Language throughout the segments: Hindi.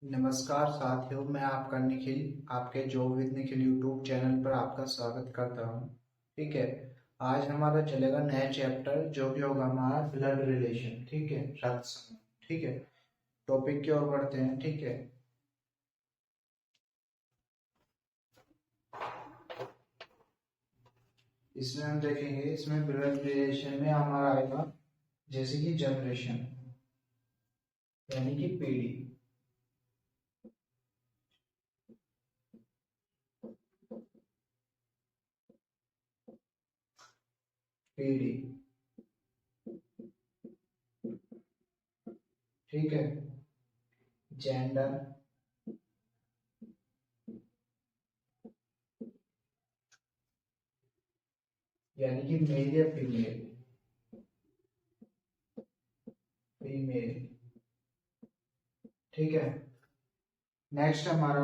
नमस्कार साथियों, मैं आपका निखिल आपके job with Nikhil YouTube channel पर आपका स्वागत करता हूं। ठीक है। आज हमारा चलेगा नया चैप्टर जो कि होगा हमारा ब्लड रिलेशन। ठीक है, रक्त संबंध। ठीक है, टॉपिक की ओर बढ़ते हैं। ठीक है, इसमें हम देखेंगे, इसमें ब्लड रिलेशन में हमारा आएगा जैसे कि जनरेशन यानी कि पीढ़ी। पीढ़ी, ठीक है। जेंडर, यानी कि मेल या फीमेल। फीमेल, ठीक है। नेक्स्ट हमारा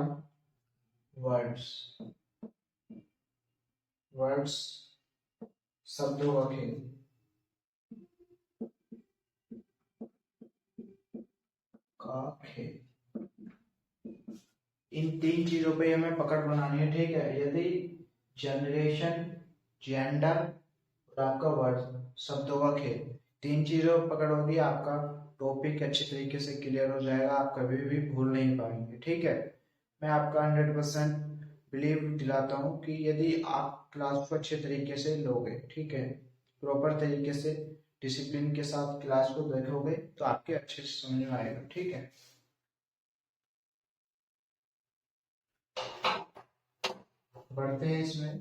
वर्ड्स। वर्ड्स, शब्दों का खेल। का खेल, इन तीन चीजों पे हमें पकड़ बनानी है। ठीक है। यदि जनरेशन, जेंडर और आपका वर्ड, शब्दों का खेल, तीन चीजों पर पकड़ होगी, आपका टॉपिक अच्छे तरीके से क्लियर हो जाएगा। आप कभी भी भूल नहीं पाएंगे। ठीक है। मैं आपका 100% बिलीव दिलाता हूँ कि यदि आप क्लास को अच्छे तरीके से लोगे, ठीक है, प्रॉपर तरीके से डिसिप्लिन के साथ क्लास को देखोगे तो आपके अच्छे से समझ में आएगा। ठीक है। बढ़ते हैं, इसमें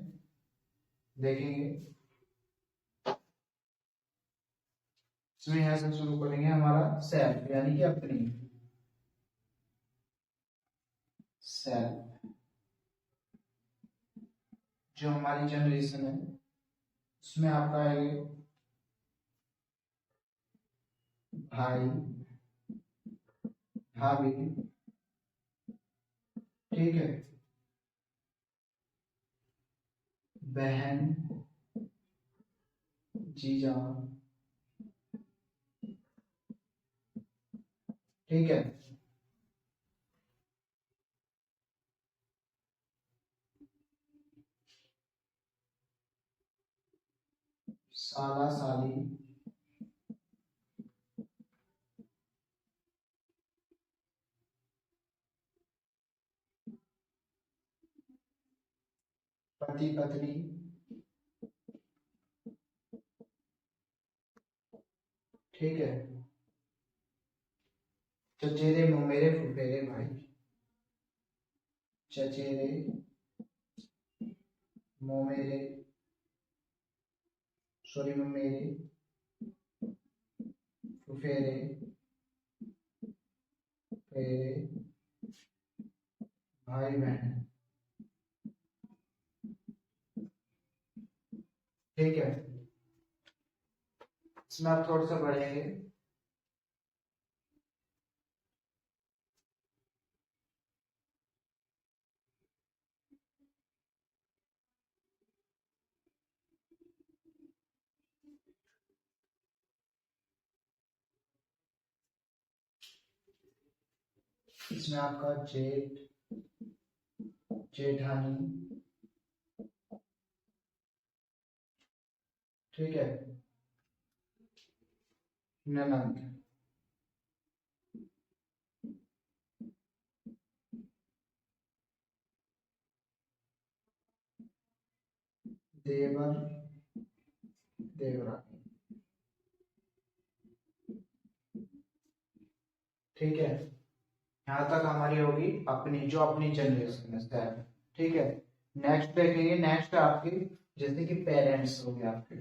देखेंगे। इसमें यहाँ से शुरू करेंगे हमारा सेल्फ यानी कि अपनी। सेल्फ, जो हमारी जनरेशन है उसमें आपका आएगा भाई, भाभी, ठीक है, बहन, जीजा, ठीक है, साला साली, पति पत्नी, ठीक है, चचेरे ममेरे फुफेरे भाई। चचेरे ममेरे, सॉरी ममेरे, फुफेरे, फेरे, भाई बहन, ठीक है। इसमें आप थोड़ा सा बढ़ेंगे। इसमें आपका जेठ, जेठानी, ठीक है, ननद, देवर, देवरानी, ठीक है। यहाँ तक हमारी होगी अपनी, जो अपनी जनरेशन है। ठीक है। नेक्स्ट देखेंगे। नेक्स्ट आपकी जैसे कि पेरेंट्स हो गए आपके।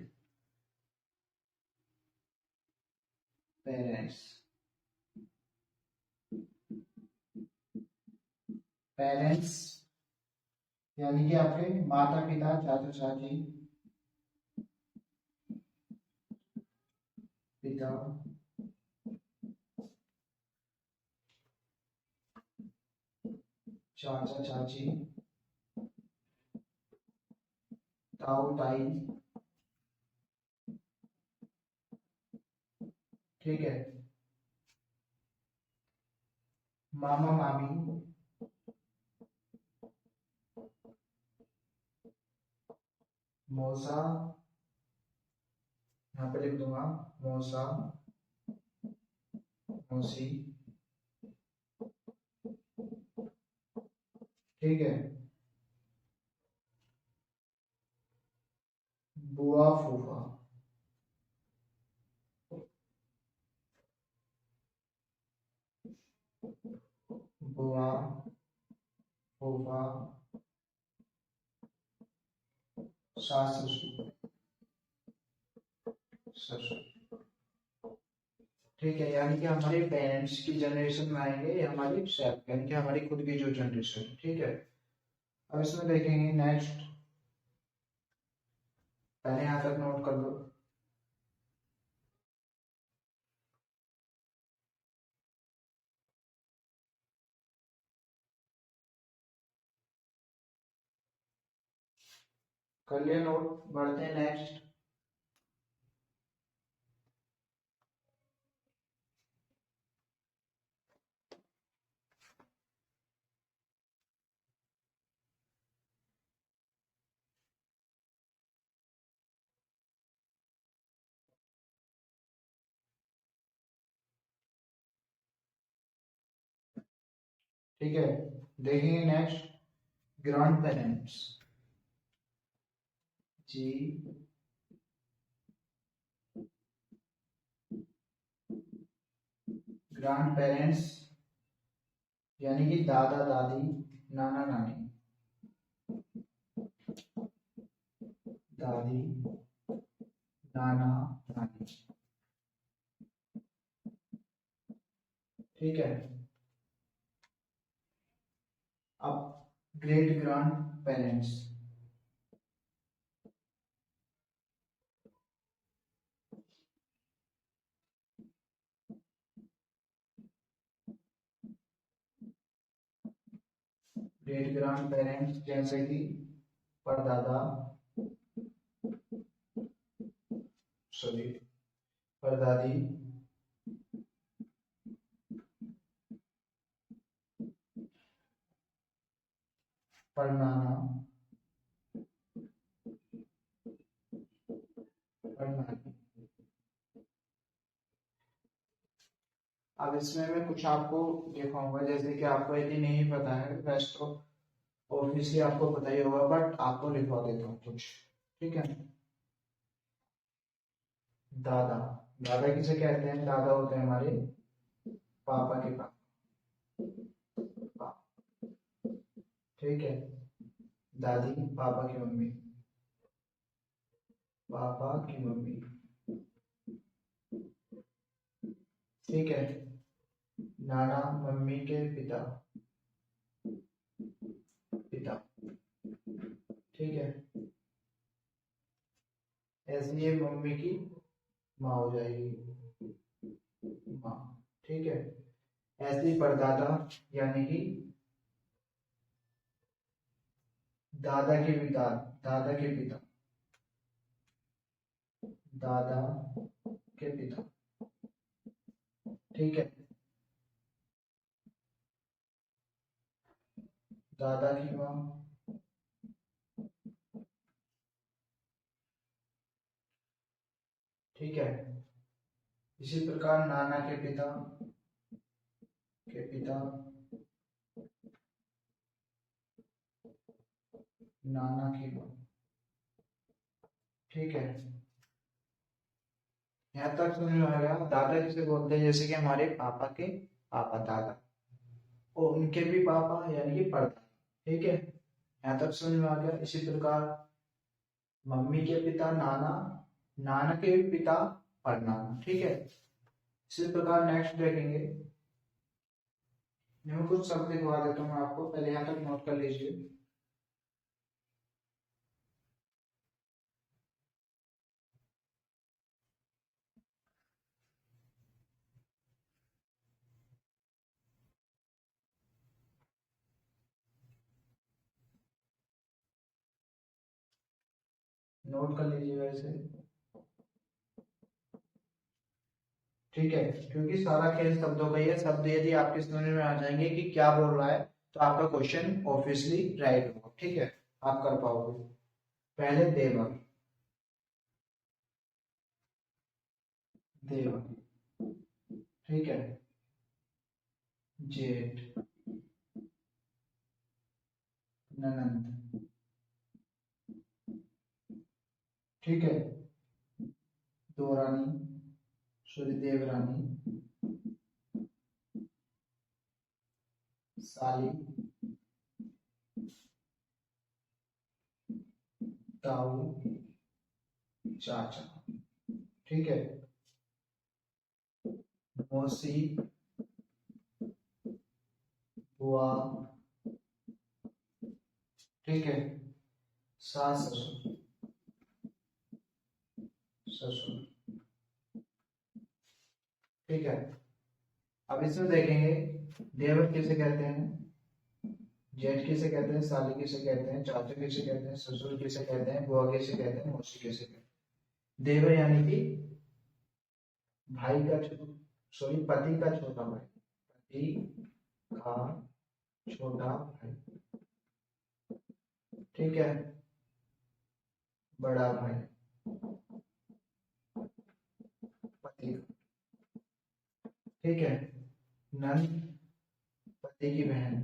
पेरेंट्स, पेरेंट्स यानी कि आपके माता पिता, चाचा चाची, पिता, चाचा चाची, ताऊ ताई, ठीक है, मामा मामी, मौसा, यहाँ पे लिख दूंगा मौसा मौसी, ठीक है। बुआ फूफा, बुआ फूफा सास ससुर ससुर, ठीक है। यानी कि हमारे पेरेंट्स की जनरेशन में आएंगे, ये हमारी सेल्फ यानी कि हमारी खुद की जो जनरेशन है, ठीक है। अब इसमें देखेंगे नेक्स्ट, पहले यहाँ तक नोट कर लो। कर लिया नोट, बढ़ते हैं नेक्स्ट। ठीक है, देखेंगे नेक्स्ट, ग्रैंड पेरेंट्स, जी ग्रैंड पेरेंट्स यानी कि दादा दादी, नाना नानी, दादी नाना नानी, ठीक है। अब great grand parents, great grand parents जैसे कि परदादा, सॉरी परदादी, परनाना, परनानी। अब इसमें मैं कुछ आपको दिखाऊंगा, जैसे कि आपको यदि नहीं पता है वैसे तो ऑब्वियसली आपको पता ही होगा, बट आपको लिखवा देता हूँ कुछ, ठीक है। दादा, दादा किसे कहते हैं? दादा होते हैं हमारे पापा के पापा, ठीक है। दादी पापा की मम्मी, पापा की मम्मी, ठीक है। नाना मम्मी के पिता, पिता, ठीक है। ऐसे ये मम्मी की माँ हो जाएगी, माँ, ठीक है। ऐसे ही परदादा यानी कि दादा के पिता, दादा के पिता, दादा के पिता, ठीक है। दादा की माँ, ठीक है। इसी प्रकार नाना के पिता के पिता, नाना की माँ, ठीक है। यहाँ तक समझ में आ गया। दादा किसे बोलते हैं? जैसे कि हमारे पापा के पापा दादा, और उनके भी पापा यानी कि परदादा, ठीक है। यहाँ तक समझ में आ गया। इसी प्रकार मम्मी के पिता नाना, नाना के पिता परनाना, ठीक है। इसी प्रकार नेक्स्ट देखेंगे, मैं कुछ शब्द लिखवा देता हूँ आपको, पहले यहाँ तक नोट कर लीजिए। नोट कर लीजिएगा इसे। ठीक है, क्योंकि सारा खेल शब्दों का ही है। शब्द यदि आपके समझ में आ जाएंगे कि क्या बोल रहा है तो आपका क्वेश्चन ऑब्वियसली राइट होगा। ठीक है, आप कर पाओगे। पहले देवर, देवर, ठीक है। जेठ, ननंद, ठीक है। दो रानी, सॉरी देवरानी, साली, ताऊ, चाचा, ठीक है। मौसी, बुआ, ठीक है। सास ससुर, ससुर, ठीक है। अब इसमें देखेंगे देवर किसे कहते हैं, जेठ किसे कहते हैं, साली किसे कहते हैं, चाचा किसे कहते हैं, ससुर किसे कहते हैं, बुआ किसे कहते हैं, मौसी किसे कहते हैं। देवर यानी कि भाई का, सॉरी पति का छोटा भाई, पति का छोटा भाई, ठीक है। बड़ा भाई, पति का, ठीक है। नंद, पति की बहन,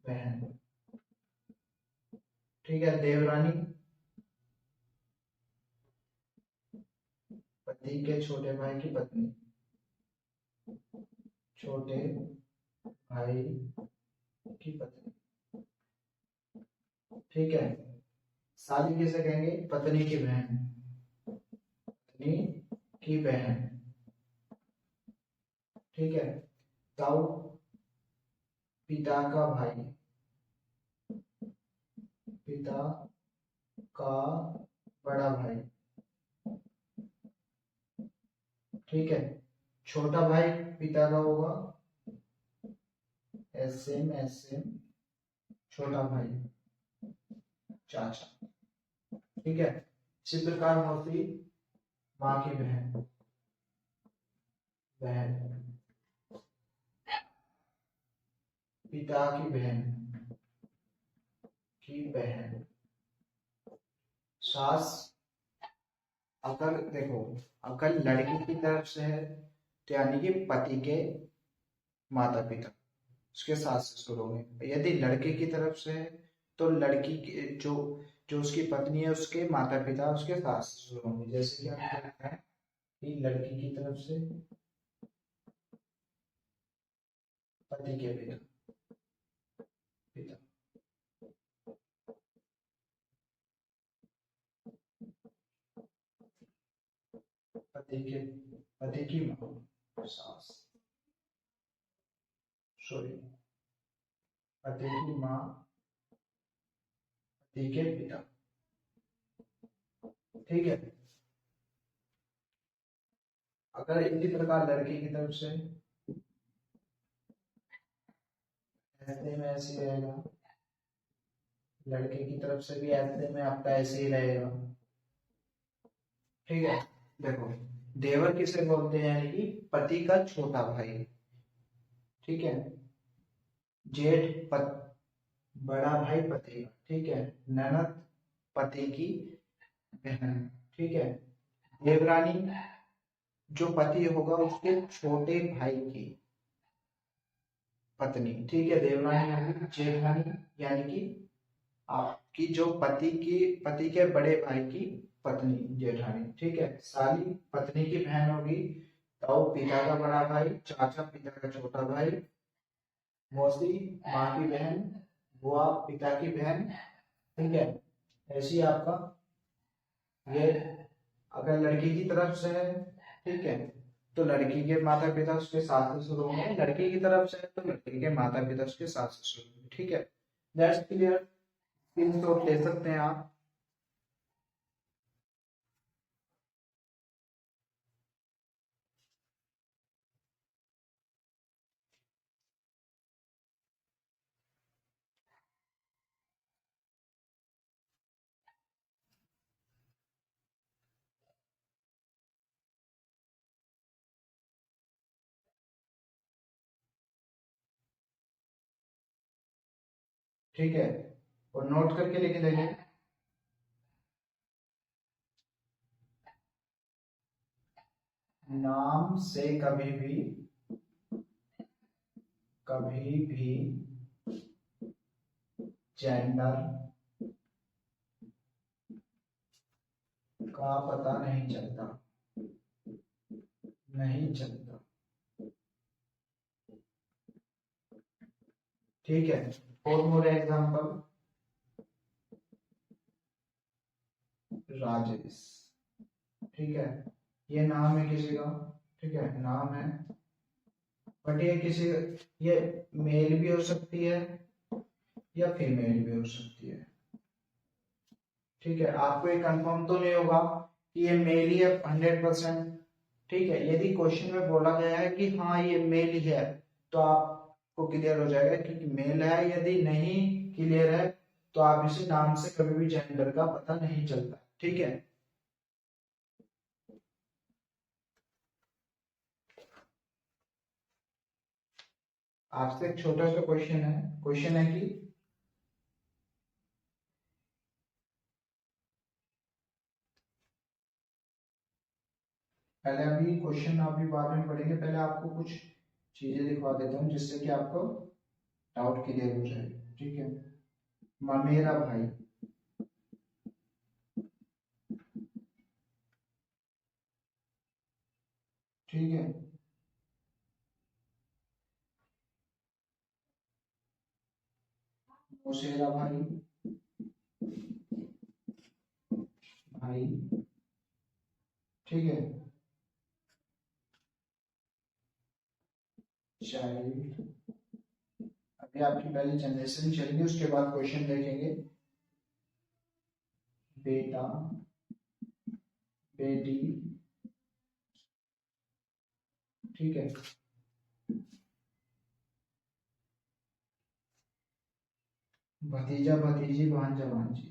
बहन, ठीक है। देवरानी, पति के छोटे भाई की पत्नी, छोटे भाई की पत्नी, ठीक है। साली किसे कहेंगे, पत्नी की बहन, पत्नी की बहन, ठीक है। ताऊ, पिता का भाई, पिता का बड़ा भाई, ठीक है। छोटा भाई पिता का होगा एसएम, एसएम, छोटा भाई चाचा, ठीक है। इसी प्रकार मौसी, माँ की बहन, बहन, पिता की बहन की बहन, सास, अगर देखो अगर लड़की की तरफ से है तो यानी कि पति के माता पिता, उसके सास ससुर होंगे। यदि लड़के की तरफ से है तो लड़की के जो जो उसकी पत्नी है उसके माता पिता उसके सास ससुर होंगे। जैसे कि हमने देखा है कि लड़की की तरफ से पति के पिता, पिता, पति के, पति की माँ सास, सॉरी पति की माँ, पति के पिता, ठीक है। अगर इसी प्रकार लड़की की तरफ से ऐसे में ऐसे रहेगा, लड़के की तरफ से भी ऐसे में आपका ऐसे ही रहेगा, ठीक है। देखो देवर किसे बोलते हैं, यानी कि पति का छोटा भाई, ठीक है। जेठ बड़ा भाई पति का, ठीक है। ननद पति की बहन, ठीक है। देवरानी जो पति होगा उसके छोटे भाई की पत्नी, ठीक है। देवरानी होगी जेठानी, यानी कि आपकी जो पति के बड़े भाई की पत्नी जेठानी, ठीक है। साली पत्नी की बहन होगी। ताऊ पिता का बड़ा भाई, चाचा पिता का छोटा भाई, मौसी माँ की बहन, बुआ पिता की बहन, ठीक है। ऐसे ही आपका ये अगर लड़की की तरफ से है, ठीक है, तो लड़की के माता पिता उसके सास ससुर होंगे। लड़की की तरफ से है तो लड़के के माता पिता उसके सास ससुर होंगे, ठीक है। That's clear. स्क्रीनशॉट ले सकते हैं आप। ठीक है, और नोट करके लिख देंगे। नाम से कभी भी जेंडर का पता नहीं चलता। ठीक है, और मोर एग्जांपल, राजेश। ठीक है, ये नाम है किसी का, ठीक है, नाम है, बट ये किसी, ये मेल भी हो सकती है या फीमेल भी हो सकती है। ठीक है, आपको ये कंफर्म तो नहीं होगा कि ये मेल ही है 100%। ठीक है, यदि क्वेश्चन में बोला गया है कि हाँ ये मेल ही है, तो आपको क्लियर हो जाएगा कि मेल है। यदि नहीं क्लियर है तो आप इसे नाम से कभी भी जेंडर का पता नहीं चलता। ठीक है, आपसे एक छोटा सा क्वेश्चन है कि पहले, अभी क्वेश्चन अभी बाद में पढ़ेंगे, पहले आपको कुछ चीजें दिखवा देता हूँ जिससे कि आपको डाउट क्लियर हो जाए। ठीक है, मेरा भाई, ठीक है, मौसेरा भाई, भाई, ठीक है, चाइल्ड। अभी आपकी पहली जनरेशन चलेगी, उसके बाद क्वेश्चन देखेंगे। बेटा, बेटी, ठीक है, भतीजा, भतीजी, भांजा, भांजी,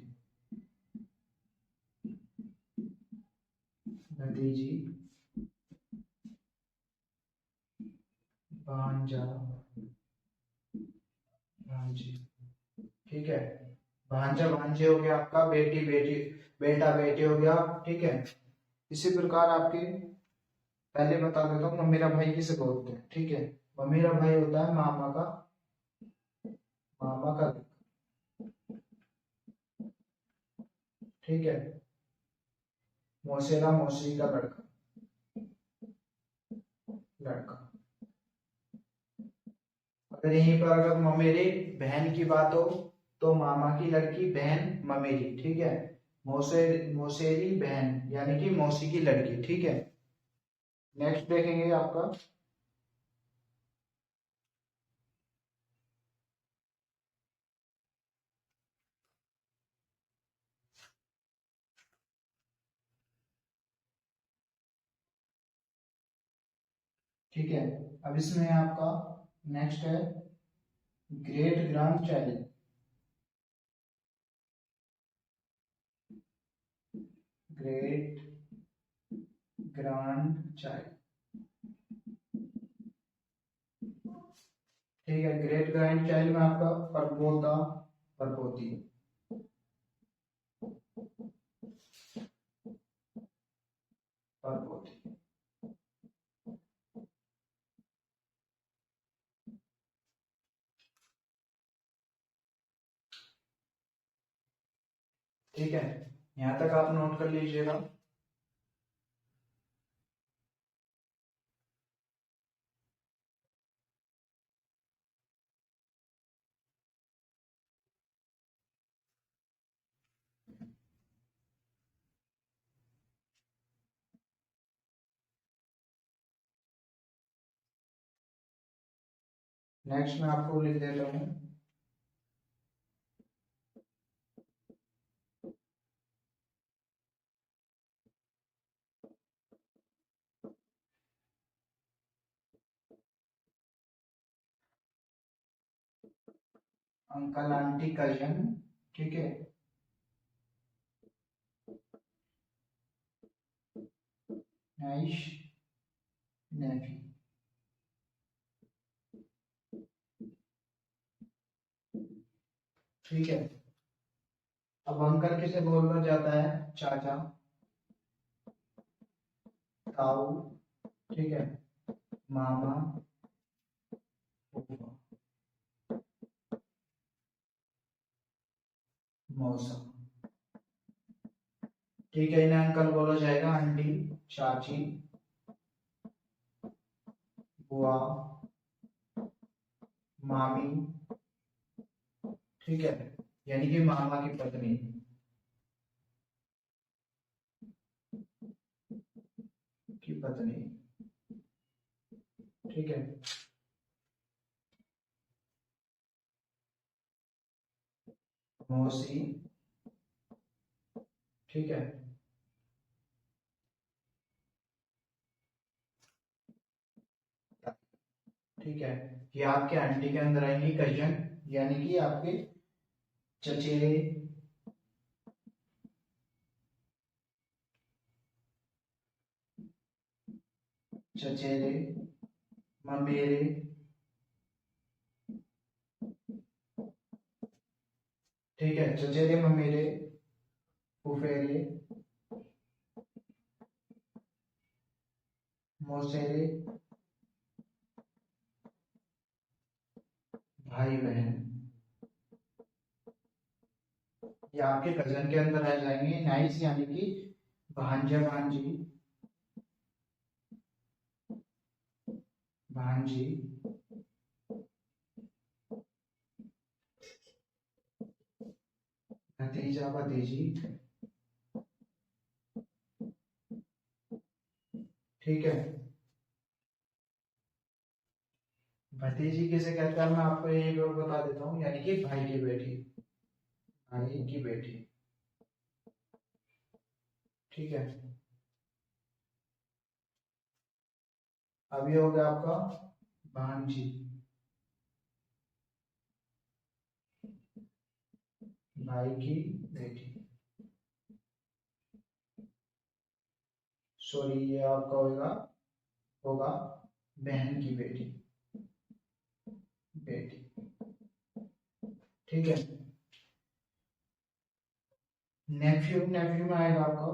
भतीजी, भांजा, भांजी। ठीक है, भांजा भांजी हो गया आपका, बेटी बेटी, बेटा बेटी हो गया। ठीक है, इसी प्रकार आपके, पहले बता देता हूँ मम्मीरा भाई किसे बोलते हैं। ठीक है, मम्मीरा भाई होता है मामा का लड़का। ठीक है, मौसेरा मौसी का लड़का। अगर यहीं पर अगर ममेरी बहन की बात हो तो मामा की लड़की बहन ममेरी। ठीक है, मौसेरी बहन यानी कि मौसी की लड़की। ठीक है, नेक्स्ट देखेंगे आपका, ठीक है, अब इसमें आपका नेक्स्ट है great grand child. Great grand child. ठीक है, ग्रेट ग्रैंड चाइल्ड में आपका परपोता, परपोती। परपोती। ठीक है, यहां तक आप नोट कर लीजिएगा। नेक्स्ट मैं आपको लिख देता हूँ, अंकल आंटी कजन। ठीक है, नाइश नेफी। ठीक है। अब अंकल किसे बोला जाता है? चाचा, ताऊ, ठीक है, मामा, फूफा, मौसा। ठीक है, इन्हें अंकल बोला जाएगा। आंटी, चाची, बुआ, मामी, ठीक है, यानी कि मामा की पत्नी की पत्नी, ठीक है। मौसी, ठीक है। ठीक है, ये आपके आंटी के अंदर आएंगी कजन, यानी कि आपके चचेरे, चचेरे, ममेरे, ठीक है, चचेरे, ममेरे, फुफेरे, मौसेरे, भाई बहन, ये आपके कजन के अंदर आ जाएंगे। नाइस, यानी कि भांजा, भांजी, भांजी, भतीजा, भतीजी, ठीक है। भतीजी किसे कहते हैं मैं आपको एक और बता देता हूँ, यानी कि भाई की बेटी, भाई की बेटी, ठीक है। अभी हो गया आपका भांजी, भाई की बेटी, सॉरी ये आपका होगा होगा बहन की बेटी, बेटी, ठीक है। नेफ्यू, नेफ्यू में आएगा आपका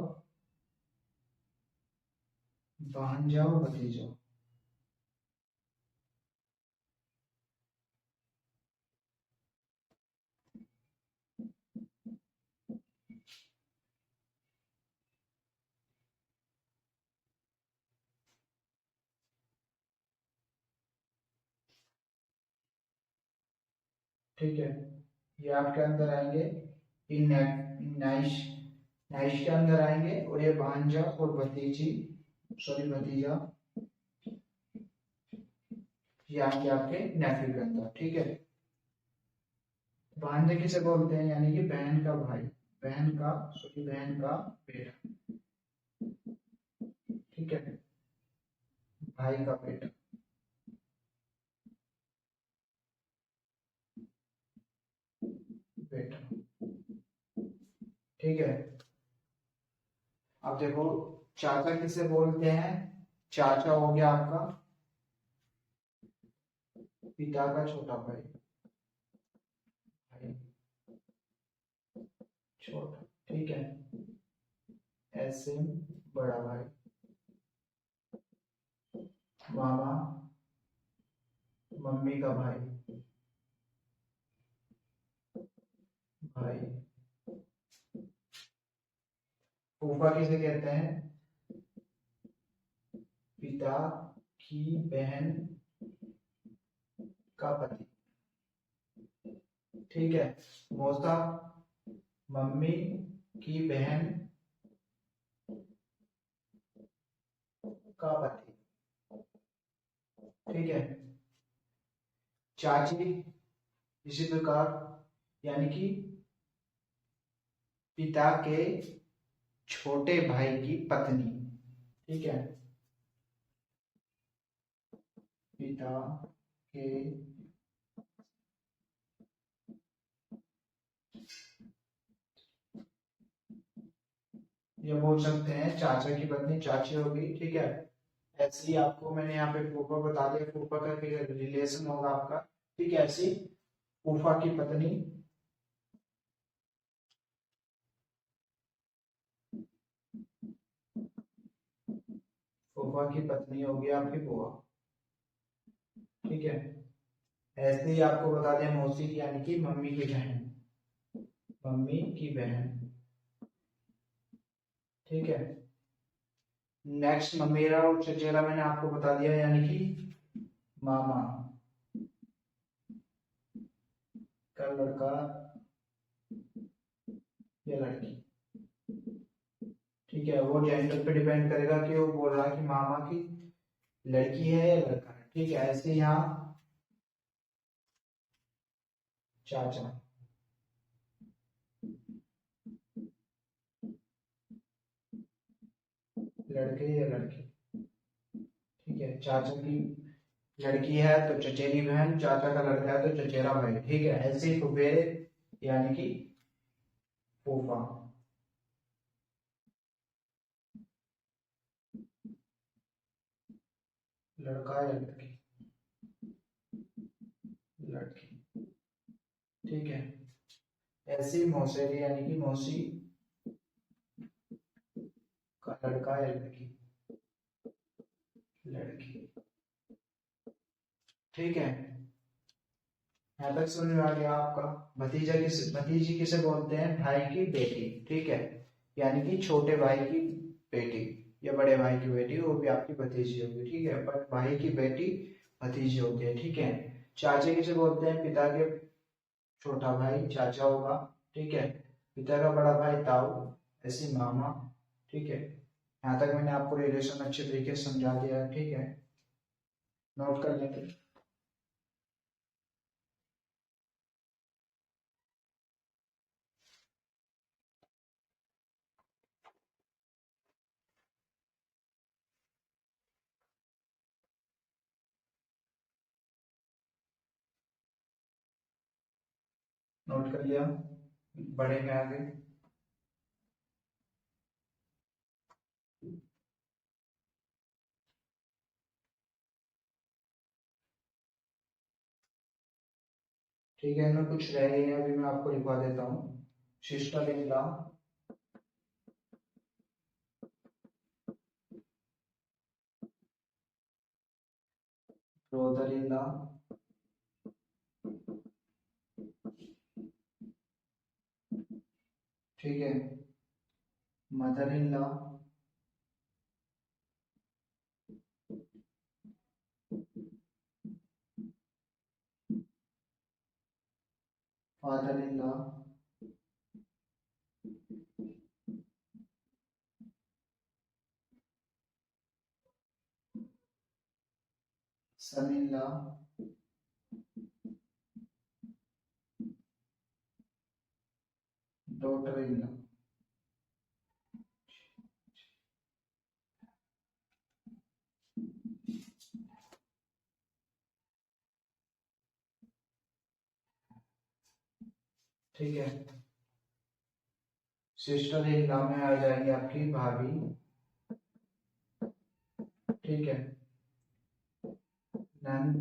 भांजा और भतीजा, ठीक है। ये आपके अंदर आएंगे इन नाइश, नाइश के अंदर आएंगे, और ये भांजा और भतीजी, सॉरी भतीजा, ये आएंगे आपके नेफ्यू के अंदर, ठीक है। भांजे किसे बोलते हैं? यानी कि बहन का भाई, बहन का, सॉरी बहन का बेटा, ठीक है, भाई का बेटा, बेटा, ठीक है। अब देखो, चाचा किसे बोलते हैं? चाचा हो गया आपका पिता का छोटा भाई, भाई छोटा, ठीक है। ऐसे बड़ा भाई, मामा, मम्मी का भाई, भाई, फूफा किसे कहते हैं? पिता की बहन का पति, ठीक है। मौसा, मम्मी की बहन का पति, ठीक है। चाची इसी प्रकार, यानी कि पिता के छोटे भाई की पत्नी, ठीक है, पिता के, ये बोल सकते हैं चाचा की पत्नी चाची होगी, ठीक है। ऐसे ही आपको मैंने यहाँ पे फूफा बता दिया, फूफा का रिलेशन होगा आपका, ठीक है। ऐसी फूफा की पत्नी, फूफा की पत्नी होगी आपकी बुआ। ठीक है, ऐसे ही आपको बता दें मौसी यानी कि मम्मी की बहन, मम्मी की बहन। ठीक है, नेक्स्ट ममेरा और चचेरा मैंने आपको बता दिया यानी कि मामा का लड़का या लड़की। ठीक है, वो जेंडर पे डिपेंड करेगा कि वो बोल रहा है कि मामा की लड़की है या लड़का है। ठीक है, ऐसे यहाँ चाचा, लड़के या लड़की। ठीक है, चाचा की लड़की है तो चचेरी बहन, चाचा का लड़का है तो चचेरा भाई। ठीक है, ऐसे ही फुफेरे यानी कि फूफा। लड़का या लड़की, लड़की। ठीक है, ऐसे ही मौसेरी यानी कि मौसी का लड़का या लड़की, लड़की। ठीक है, यहाँ तक समझ में आ गया आपका। भतीजी किसे बोलते हैं? भाई की बेटी। ठीक है, यानी कि छोटे भाई की बेटी या बड़े भाई की बेटी, वो भी आपकी भतीजी होगी। ठीक है, बट भाई की बेटी भतीजी होती है। ठीक है, चाचे किसे बोलते हैं? पिता के छोटा भाई चाचा होगा। ठीक है, पिता का बड़ा भाई ताऊ, ऐसे मामा। ठीक है, यहाँ तक मैंने आपको रिलेशन अच्छे तरीके से समझा दिया है। ठीक है, नोट कर लेंगे। नोट कर लिया, बड़े में आगे। ठीक है, इनमें कुछ रह गई है, अभी मैं आपको लिखवा देता हूँ। Sister in law, brother in law, ठीक है, mother in law, father in law, son in law, daughter in law. ठीक है, सिस्टर इन लॉ में आ जाएंगे आपकी भाभी। ठीक है, नंद,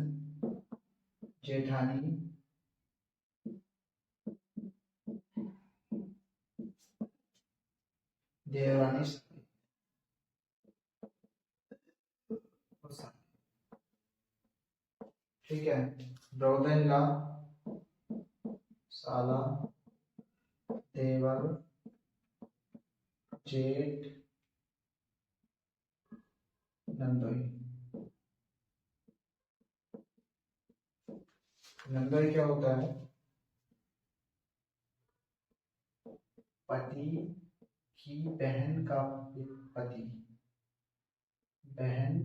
जेठानी, देवरानी, ठीक है, ब्रदर इन लॉ, साला, देवर, जेठ, नंदोई। नंदोई क्या होता है? पति की बहन का पति, बहन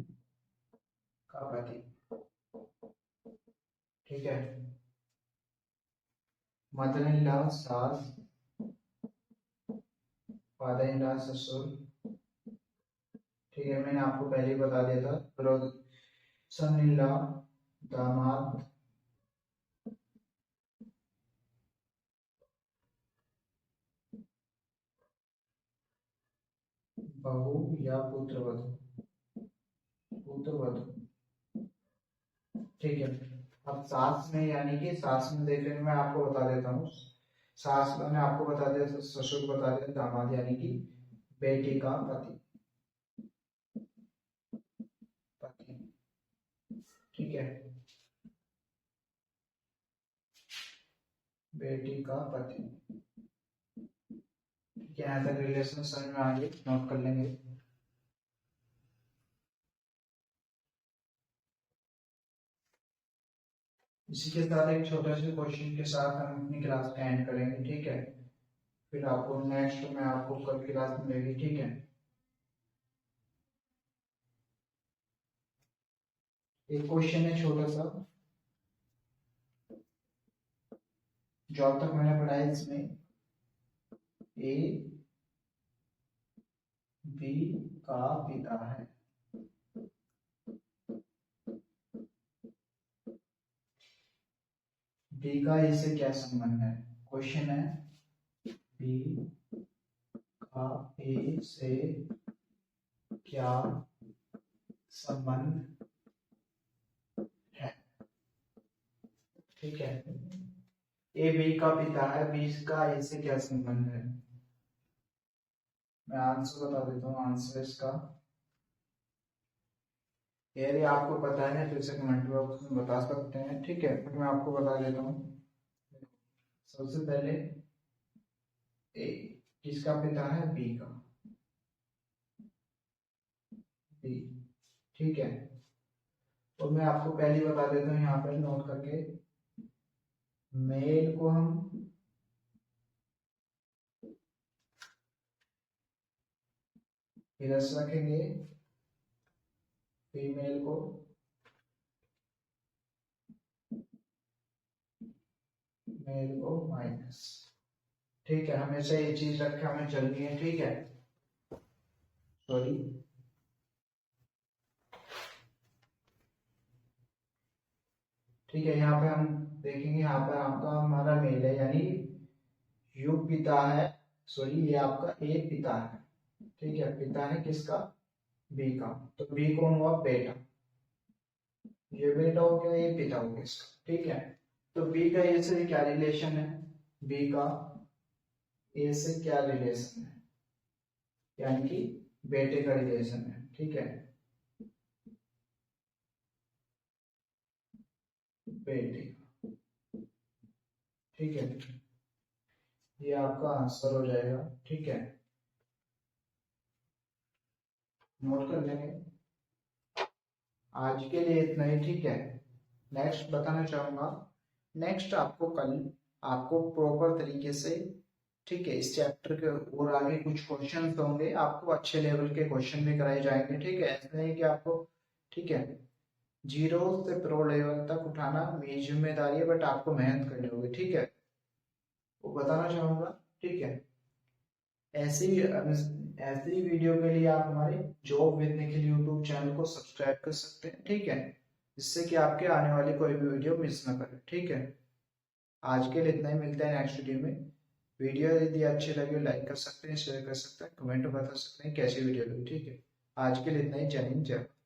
का पति। ठीक है, मदर इन लॉ सास, फादर इन लॉ ससुर। ठीक है, मैंने आपको पहले ही बता दिया था। ब्रदर, सन इन लॉ दामाद, बहू या पुत्रवधू, पुत्रवधू। ठीक है, अब सास में यानी कि सास में देख लेंगे, मैं आपको बता देता हूँ। सास मैंने आपको बता दिया, ससुर बता दिया, दामाद यानी कि बेटी का पति। ठीक है, बेटी का पति। ठीक है, यहाँ तक रिलेशन समझ में आ गई, नोट कर लेंगे। इसी के साथ एक छोटे से क्वेश्चन के साथ हम अपनी क्लास का एंड करेंगे। ठीक है, फिर आपको नेक्स्ट में आपको कल क्लास मिलेगी। ठीक है, एक क्वेश्चन है छोटा सा, जो अब तक मैंने पढ़ा है, इसमें ए बी का पिता है। बी का ए से क्या संबंध है? क्वेश्चन है, बी का ए से क्या संबंध है? ठीक है, ए बी का पिता है, बी का ए से क्या संबंध है? मैं आंसर बता देता हूँ। आंसर इसका, यदि आपको पता है तो इसे कमेंट बॉक्स में बता सकते हैं। ठीक है, फिर मैं आपको बता देता हूँ। सबसे पहले ए किसका पिता है? बी का, बी। ठीक है, और मैं आपको पहले बता देता हूँ यहाँ पर नोट करके, मेल को हम प्लस रखेंगे, फीमेल को मेल को माइनस। ठीक है, हमेशा ये चीज रख के हमें चलनी है। ठीक है, सॉरी, ठीक है, यहाँ पे हम देखेंगे, यहाँ पर आपका हमारा मेल है, यानी यू पिता है, सॉरी ये आपका ए पिता है। ठीक है, पिता है किसका? बी का। तो बी कौन हुआ? बेटा। ये बेटा हो गया, ये पिता हो गया इसका। ठीक है, तो बी का ए से क्या रिलेशन है? बी का ए से क्या रिलेशन है? यानी कि बेटे का रिलेशन है। ठीक है, बेटे। ठीक है, ये आपका आंसर हो जाएगा। ठीक है, नोट कर लेंगे। आज के लिए इतना ही। ठीक है, नेक्स्ट बताना चाहूंगा, नेक्स्ट आपको कल आपको प्रॉपर तरीके से, ठीक है, इस चैप्टर के और आगे कुछ क्वेश्चन होंगे, आपको अच्छे लेवल के क्वेश्चन भी कराए जाएंगे। ठीक है, ऐसा नहीं कि आपको, ठीक है, जीरो से प्रो लेवल तक उठाना मेरी जिम्मेदारी है, बट आपको मेहनत करनी होगी। ठीक है, वो बताना चाहूंगा। ठीक है, ऐसी वीडियो के लिए आप हमारे job with Nikhil YouTube channel को सब्सक्राइब कर सकते हैं। ठीक है, जिससे कि आपके आने वाली कोई भी वीडियो मिस ना करें। ठीक है, आज के लिए इतना ही, मिलता है नेक्स्ट वीडियो में। वीडियो यदि अच्छी लगे लाइक कर सकते हैं, शेयर कर सकते हैं, कमेंट बता सकते हैं कैसी वीडियो लगी। ठीक है, आज के लिए इतना ही। जय हिंद, जय भारत।